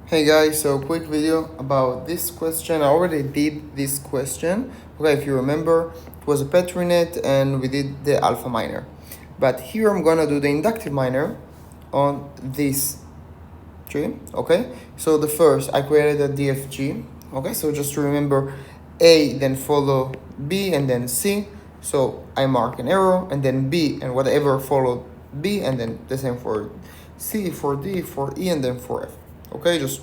Hey guys, so quick video about this question. I already did this question. Okay, if you remember, it was a Petri net and we did the alpha miner. But here I'm gonna do the inductive miner on this tree. Okay, so the first I created a DFG. Okay, so just to remember, A, then follow B and then C. So I mark an arrow and then B and whatever followed B, and then the same for C, for D, for E, and then for F. Okay, just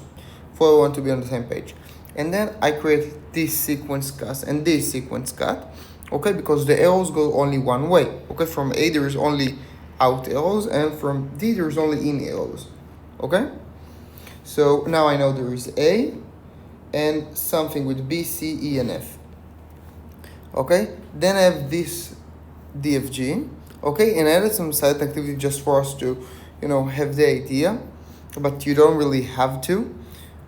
for everyone to be on the same page. And then I create this sequence cut and this sequence cut. Okay, because the arrows go only one way. Okay, from A there is only out arrows, and from D there is only in arrows. Okay, so now I know there is A and something with B, C, E, and F. Okay, then I have this DFG. Okay, and I added some side activity just for us to, have the idea, but you don't really have to.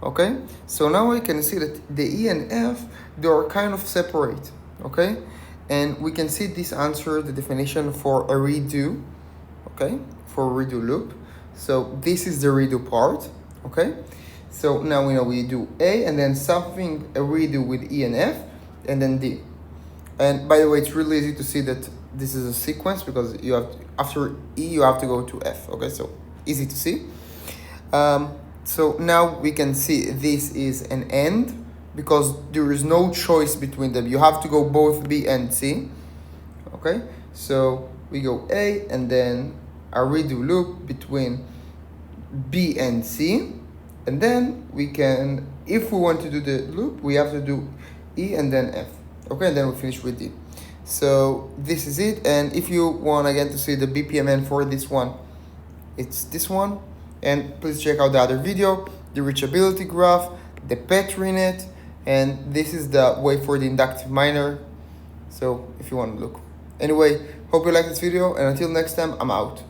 Okay, so now I can see that the E and F, they are kind of separate. Okay, and we can see this answer the definition for a redo. Okay, for a redo loop. So this is the redo part. Okay, so now we know we do A and then something a redo with E and F and then D. And by the way, it's really easy to see that this is a sequence because you have after E you have to go to F. Okay, so easy to see. So now we can see this is an AND because there is no choice between them. You have to go both B and C. Okay, so we go A and then a redo loop between B and C, and then we can, if we want to do the loop, we have to do E and then F. Okay, and then we finish with D. So this is it, and if you want again to see the BPMN for this one, it's this one. And please check out the other video, the reachability graph, the Petri net, and this is the way for the inductive miner. So if you want to look. Anyway, hope you like this video, and until next time, I'm out.